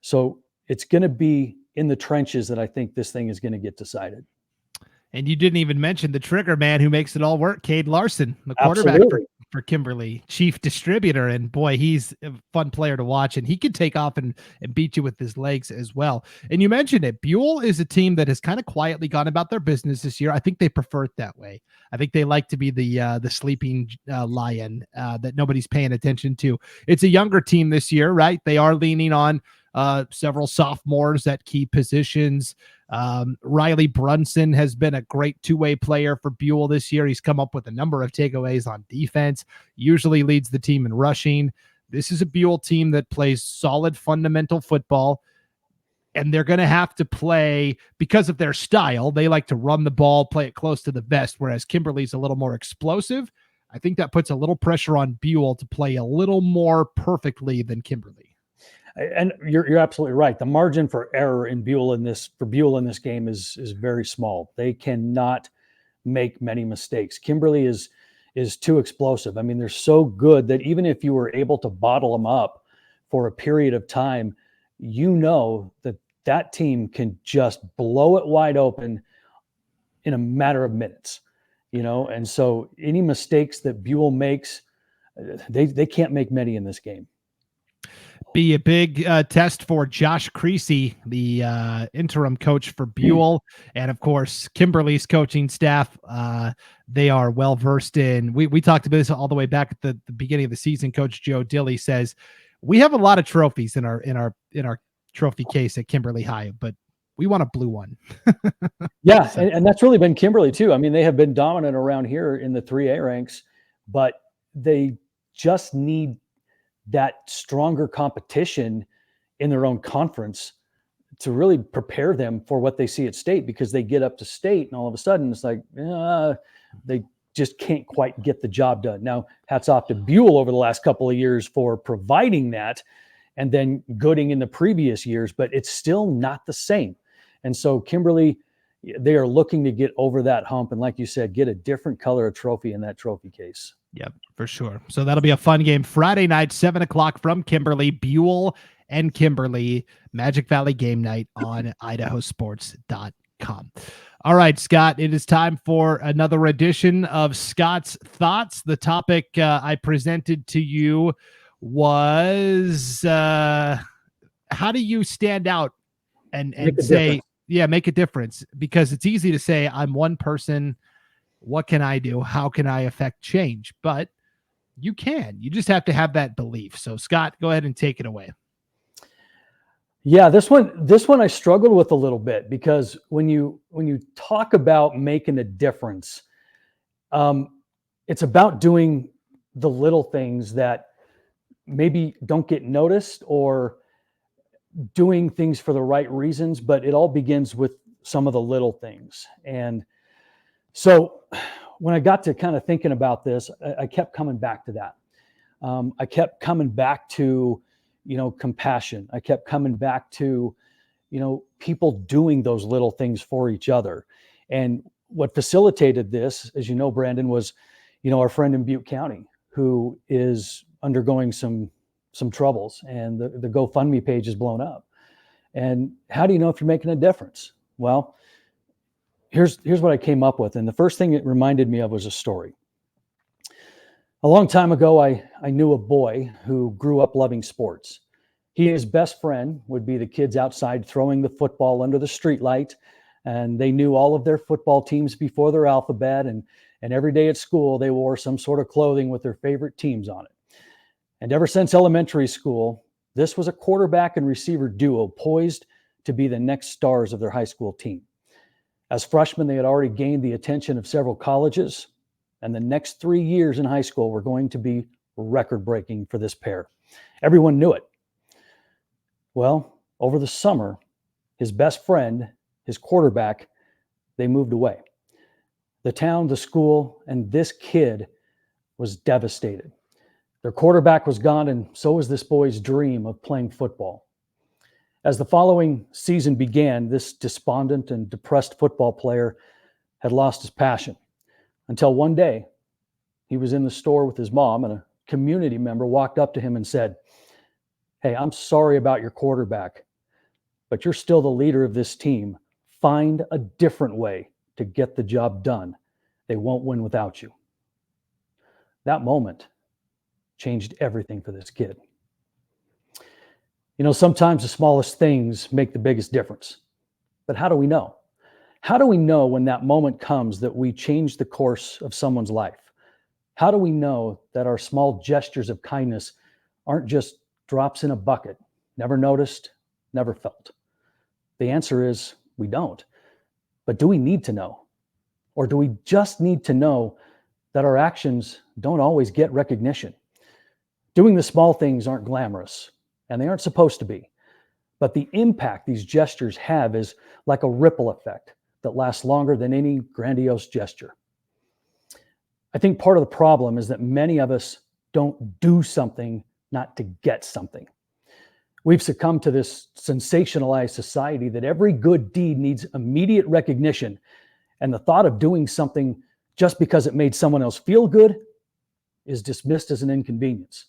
So it's going to be in the trenches that I think this thing is going to get decided. And you didn't even mention the trigger man who makes it all work, Cade Larson, the quarterback for Kimberly, chief distributor. And boy, he's a fun player to watch, and he can take off and beat you with his legs as well. And you mentioned it. Buhl is a team that has kind of quietly gone about their business this year. I think they prefer it that way. I think they like to be the sleeping lion that nobody's paying attention to. It's a younger team this year, right? They are leaning on several sophomores at key positions. Riley Brunson has been a great two-way player for Buhl this year. He's come up with a number of takeaways on defense, usually leads the team in rushing. This is a Buhl team that plays solid fundamental football, and they're going to have to play because of their style. They like to run the ball, play it close to the vest, whereas Kimberly's a little more explosive. I think that puts a little pressure on Buhl to play a little more perfectly than Kimberly. And you're absolutely right. The margin for error in Buhl in this game is very small. They cannot make many mistakes. Kimberly is too explosive. They're so good that even if you were able to bottle them up for a period of time, that team can just blow it wide open in a matter of minutes. And so any mistakes that Buhl makes, they can't make many in this game. Be a big test for Josh Creasy, the interim coach for Buhl, and of course Kimberly's coaching staff. They are well versed in. We talked about this all the way back at the beginning of the season. Coach Joe Dilly says we have a lot of trophies in our trophy case at Kimberly High, but we want a blue one. Yeah, and that's really been Kimberly too. They have been dominant around here in the 3A ranks, but they just need that stronger competition in their own conference to really prepare them for what they see at state, because they get up to state and all of a sudden it's like, they just can't quite get the job done. Now, hats off to Buhl over the last couple of years for providing that and then Gooding in the previous years, but it's still not the same. And so Kimberly, they are looking to get over that hump. And like you said, get a different color of trophy in that trophy case. Yep, for sure. So that'll be a fun game Friday night, 7:00 from Kimberly. Buhl and Kimberly, Magic Valley game night on IdahoSports.com. All right, Scott, it is time for another edition of Scott's Thoughts. The topic I presented to you was how do you stand out and say, make a difference? Because it's easy to say, I'm one person. What can I do? How can I affect change? But you just have to have that belief. So Scott, go ahead and take it away. Yeah, this one I struggled with a little bit, because when you talk about making a difference, it's about doing the little things that maybe don't get noticed, or doing things for the right reasons, but it all begins with some of the little things. And so when I got to kind of thinking about this, I kept coming back to that. I kept coming back to, compassion. I kept coming back to, people doing those little things for each other. And what facilitated this, as you know, Brandon, was, our friend in Butte County, who is undergoing some troubles, and the GoFundMe page is blown up. And how do you know if you're making a difference? Well, here's what I came up with. And the first thing it reminded me of was a story. A long time ago, I knew a boy who grew up loving sports. He and his best friend would be the kids outside throwing the football under the streetlight, and they knew all of their football teams before their alphabet. And every day at school, they wore some sort of clothing with their favorite teams on it. And ever since elementary school, this was a quarterback and receiver duo poised to be the next stars of their high school team. As freshmen, they had already gained the attention of several colleges, and the next 3 years in high school were going to be record-breaking for this pair. Everyone knew it. Well, over the summer, his best friend, his quarterback, they moved away. The town, the school, and this kid was devastated. Their quarterback was gone, and so was this boy's dream of playing football. As the following season began, this despondent and depressed football player had lost his passion, until one day he was in the store with his mom, and a community member walked up to him and said, "Hey, I'm sorry about your quarterback, but you're still the leader of this team. Find a different way to get the job done. They won't win without you." That moment changed everything for this kid. You know, sometimes the smallest things make the biggest difference. But how do we know? How do we know when that moment comes that we change the course of someone's life? How do we know that our small gestures of kindness aren't just drops in a bucket, never noticed, never felt? The answer is we don't. But do we need to know? Or do we just need to know that our actions don't always get recognition? Doing the small things aren't glamorous, and they aren't supposed to be. But the impact these gestures have is like a ripple effect that lasts longer than any grandiose gesture. I think part of the problem is that many of us don't do something not to get something. We've succumbed to this sensationalized society that every good deed needs immediate recognition, and the thought of doing something just because it made someone else feel good is dismissed as an inconvenience.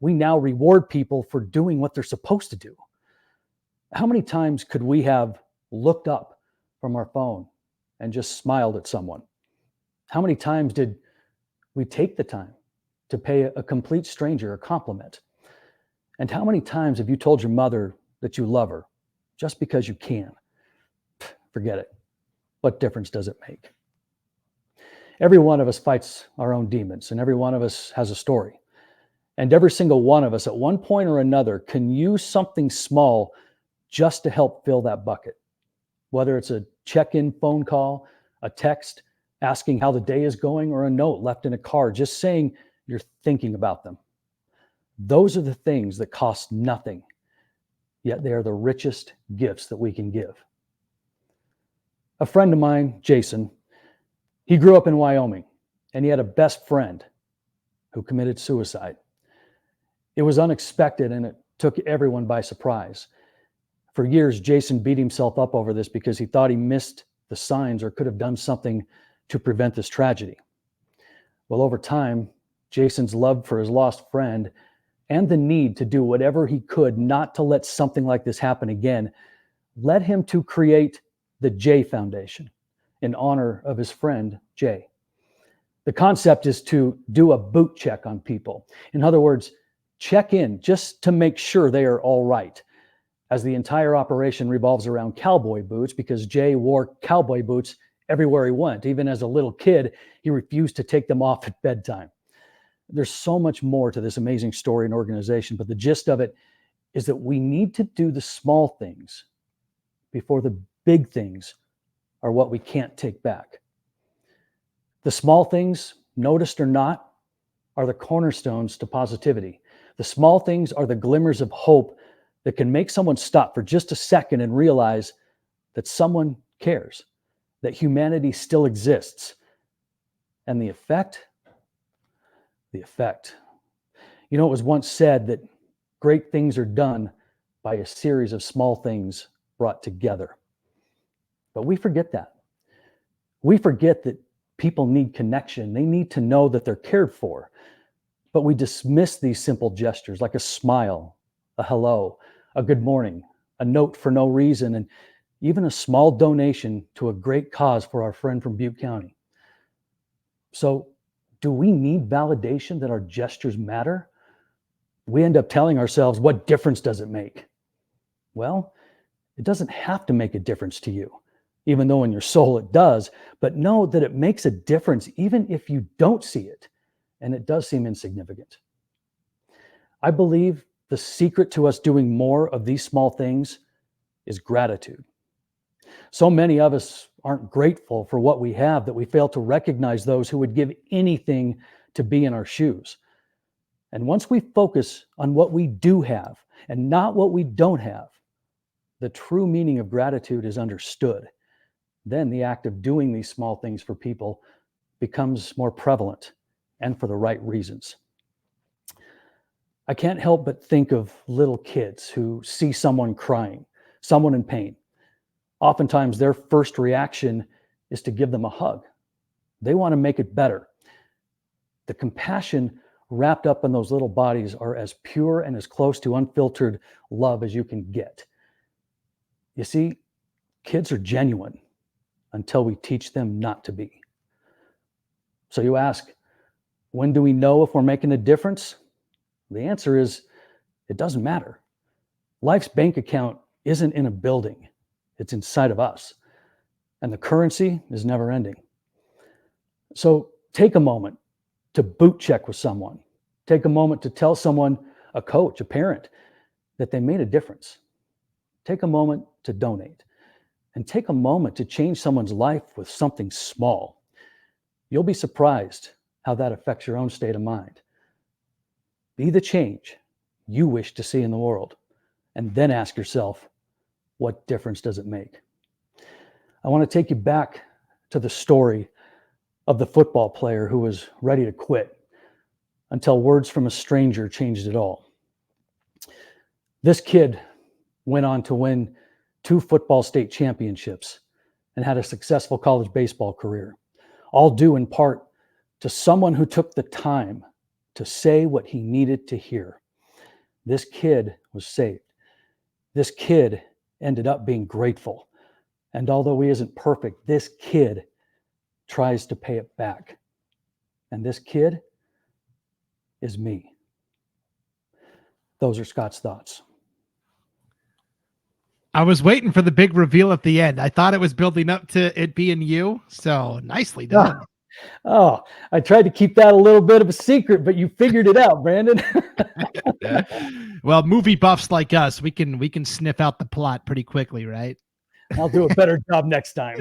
We now reward people for doing what they're supposed to do. How many times could we have looked up from our phone and just smiled at someone? How many times did we take the time to pay a complete stranger a compliment? And how many times have you told your mother that you love her just because you can? Forget it. What difference does it make? Every one of us fights our own demons, and every one of us has a story. And every single one of us at one point or another can use something small just to help fill that bucket. Whether it's a check-in phone call, a text asking how the day is going, or a note left in a card just saying you're thinking about them. Those are the things that cost nothing, yet they are the richest gifts that we can give. A friend of mine, Jason, he grew up in Wyoming, and he had a best friend who committed suicide. It was unexpected, and it took everyone by surprise. For years, Jason beat himself up over this because he thought he missed the signs or could have done something to prevent this tragedy. Well, over time, Jason's love for his lost friend and the need to do whatever he could not to let something like this happen again led him to create the J Foundation in honor of his friend, Jay. The concept is to do a boot check on people. In other words, check in just to make sure they are all right, as the entire operation revolves around cowboy boots because Jay wore cowboy boots everywhere he went. Even as a little kid, he refused to take them off at bedtime. There's so much more to this amazing story and organization, but the gist of it is that we need to do the small things before the big things are what we can't take back. The small things, noticed or not, are the cornerstones to positivity. The small things are the glimmers of hope that can make someone stop for just a second and realize that someone cares, that humanity still exists. And the effect. You know, it was once said that great things are done by a series of small things brought together. But we forget that. We forget that people need connection. They need to know that they're cared for. But we dismiss these simple gestures like a smile, a hello, a good morning, a note for no reason, and even a small donation to a great cause for our friend from Butte County. So do we need validation that our gestures matter? We end up telling ourselves, what difference does it make? Well, it doesn't have to make a difference to you, even though in your soul it does, but know that it makes a difference even if you don't see it, and it does seem insignificant. I believe the secret to us doing more of these small things is gratitude. So many of us aren't grateful for what we have that we fail to recognize those who would give anything to be in our shoes. And once we focus on what we do have and not what we don't have, the true meaning of gratitude is understood. Then the act of doing these small things for people becomes more prevalent and for the right reasons. I can't help but think of little kids who see someone crying, someone in pain. Oftentimes their first reaction is to give them a hug. They want to make it better. The compassion wrapped up in those little bodies are as pure and as close to unfiltered love as you can get. You see, kids are genuine until we teach them not to be. So you ask, when do we know if we're making a difference? The answer is, it doesn't matter. Life's bank account isn't in a building. It's inside of us. And the currency is never ending. So take a moment to boot check with someone. Take a moment to tell someone, a coach, a parent, that they made a difference. Take a moment to donate. And take a moment to change someone's life with something small. You'll be surprised how that affects your own state of mind. Be the change you wish to see in the world. And then ask yourself, what difference does it make? I want to take you back to the story of the football player who was ready to quit until words from a stranger changed it all. This kid went on to win 2 football state championships and had a successful college baseball career, all due in part to someone who took the time to say what he needed to hear. This kid was saved. This kid ended up being grateful. And although he isn't perfect, this kid tries to pay it back. And this kid is me. Those are Scott's thoughts. I was waiting for the big reveal at the end. I thought it was building up to it being you. So nicely done. Oh, I tried to keep that a little bit of a secret, but you figured it out, Brandon. Well, movie buffs like us, we can sniff out the plot pretty quickly, right? I'll do a better job next time.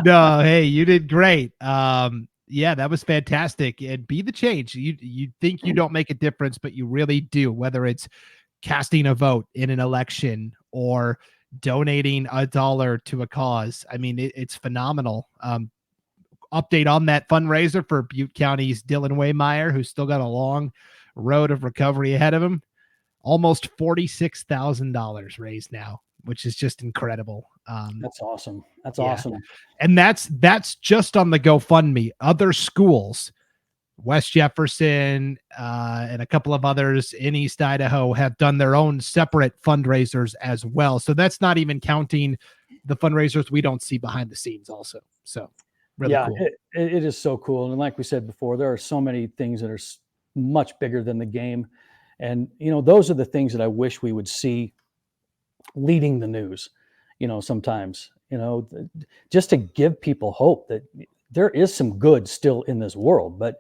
No, hey, you did great. Yeah, that was fantastic. And be the change. You think you don't make a difference, but you really do, whether it's casting a vote in an election or donating $1 to a cause. I mean, it's phenomenal. Update on that fundraiser for Butte County's Dylan Waymeyer, who's still got a long road of recovery ahead of him. Almost $46,000 raised now, which is just incredible. That's awesome. That's awesome. And that's just on the GoFundMe. Other schools, West Jefferson and a couple of others in East Idaho, have done their own separate fundraisers as well. So that's not even counting the fundraisers we don't see behind the scenes also. So really cool. It is so cool. And like we said before, there are so many things that are much bigger than the game. And, those are the things that I wish we would see leading the news, sometimes, just to give people hope that there is some good still in this world. But,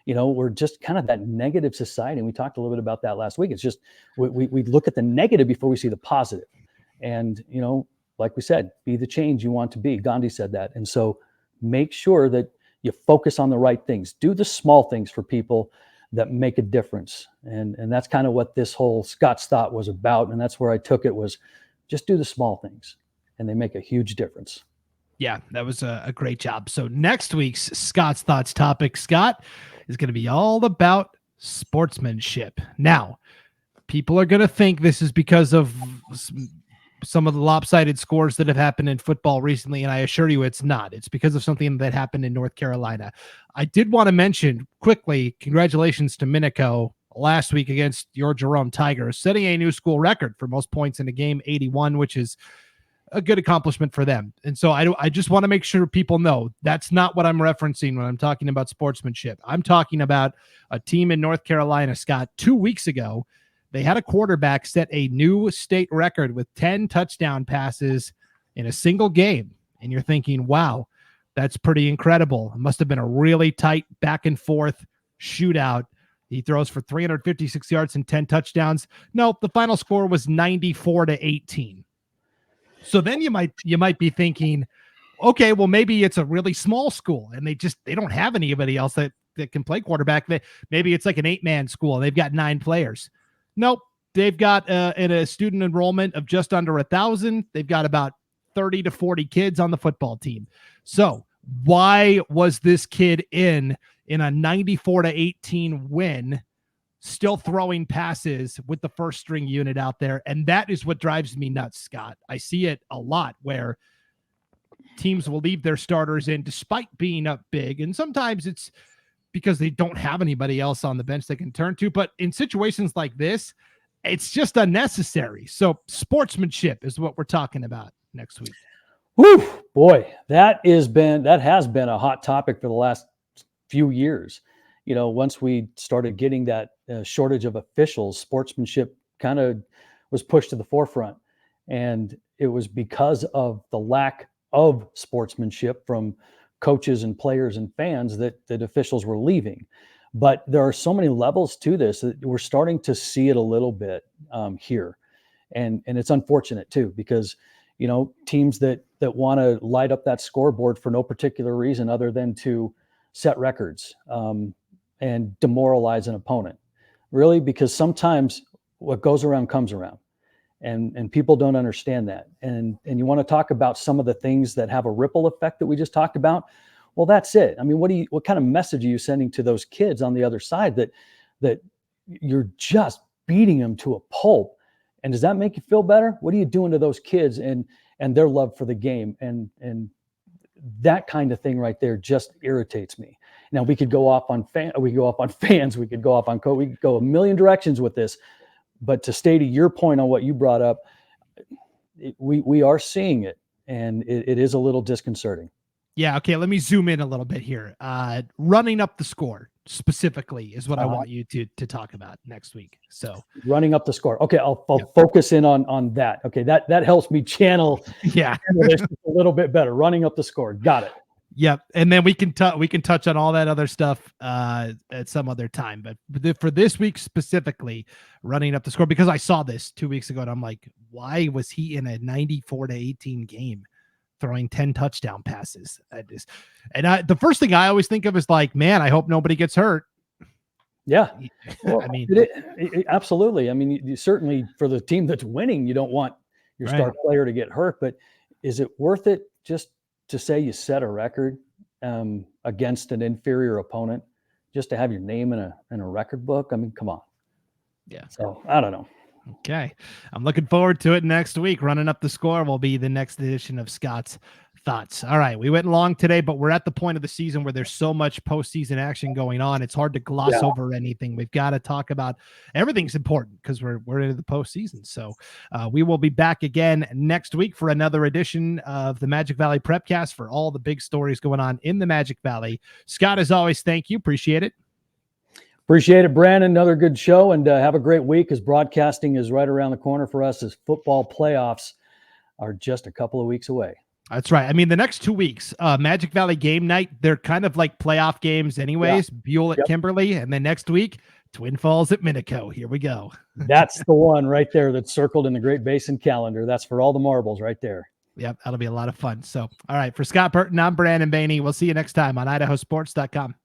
we're just kind of that negative society. And we talked a little bit about that last week. It's just, we look at the negative before we see the positive. And, like we said, be the change you want to be. Gandhi said that. And so make sure that you focus on the right things. Do the small things for people that make a difference. And that's kind of what this whole Scott's thought was about. And that's where I took it, was just do the small things, and they make a huge difference. Yeah, that was a great job. So next week's Scott's Thoughts topic, Scott, is going to be all about sportsmanship. Now, people are going to think this is because of some of the lopsided scores that have happened in football recently, and I assure you it's not. It's because of something that happened in North Carolina. I did want to mention quickly, congratulations to Minico last week against your Jerome Tigers, setting a new school record for most points in a game, 81, which is a good accomplishment for them. And so I just want to make sure people know that's not what I'm referencing when I'm talking about sportsmanship. I'm talking about a team in North Carolina, Scott, 2 weeks ago. They had a quarterback set a new state record with 10 touchdown passes in a single game. And you're thinking, wow, that's pretty incredible. It must have been a really tight back and forth shootout. He throws for 356 yards and 10 touchdowns. No, the final score was 94-18. So then you might be thinking, okay, well, maybe it's a really small school and they don't have anybody else that can play quarterback. Maybe it's like an 8-man school and they've got 9 players. Nope. They've got a student enrollment of just under 1,000. They've got about 30 to 40 kids on the football team. So why was this kid in a 94-18 win, still throwing passes with the first string unit out there? And that is what drives me nuts, Scott. I see it a lot where teams will leave their starters in despite being up big. And sometimes it's because they don't have anybody else on the bench they can turn to. But in situations like this, it's just unnecessary. So sportsmanship is what we're talking about next week. Whew, boy, that has been a hot topic for the last few years. Once we started getting that shortage of officials, sportsmanship kind of was pushed to the forefront. And it was because of the lack of sportsmanship from coaches and players and fans that officials were leaving. But there are so many levels to this that we're starting to see it a little bit here. And it's unfortunate too, because, teams that want to light up that scoreboard for no particular reason other than to set records and demoralize an opponent, really, because sometimes what goes around comes around. And people don't understand that. And you want to talk about some of the things that have a ripple effect that we just talked about. Well, that's it. I mean, what kind of message are you sending to those kids on the other side that you're just beating them to a pulp? And does that make you feel better? What are you doing to those kids and their love for the game? And that kind of thing right there just irritates me. Now we could go off on fans, we could go off on we could go a million directions with this. But to stay to your point on what you brought up, we are seeing it, and it is a little disconcerting. Yeah. Okay. Let me zoom in a little bit here. Running up the score specifically is what I want you to talk about next week. So running up the score. Okay. I'll focus in on that. Okay. That helps me channel this a little bit better. Running up the score. Got it. Yep. And then we can touch on all that other stuff at some other time. But for this week specifically, running up the score, because I saw this 2 weeks ago and I'm like, why was he in a 94-18 game throwing 10 touchdown passes? The first thing I always think of is like, man, I hope nobody gets hurt. Yeah. Well, I mean, absolutely. I mean, you certainly, for the team that's winning, you don't want your star player to get hurt, but is it worth it just to say you set a record against an inferior opponent just to have your name in a record book? I mean, come on. Yeah. So I don't know. Okay. I'm looking forward to it next week. Running up the score will be the next edition of Scott's Thoughts. All right. We went long today, but we're at the point of the season where there's so much postseason action going on. It's hard to gloss over anything. We've got to talk about everything's important because we're into the postseason. So we will be back again next week for another edition of the Magic Valley Prepcast for all the big stories going on in the Magic Valley. Scott, as always, thank you. Appreciate it. Appreciate it, Brandon. Another good show, and have a great week as broadcasting is right around the corner for us as football playoffs are just a couple of weeks away. That's right. I mean, the next 2 weeks, Magic Valley game night, they're kind of like playoff games anyways. Buhl at Kimberly, and then next week, Twin Falls at Minico. Here we go. That's the one right there that's circled in the Great Basin calendar. That's for all the marbles right there. Yep, that'll be a lot of fun. So, all right, for Scott Burton, I'm Brandon Baney. We'll see you next time on IdahoSports.com.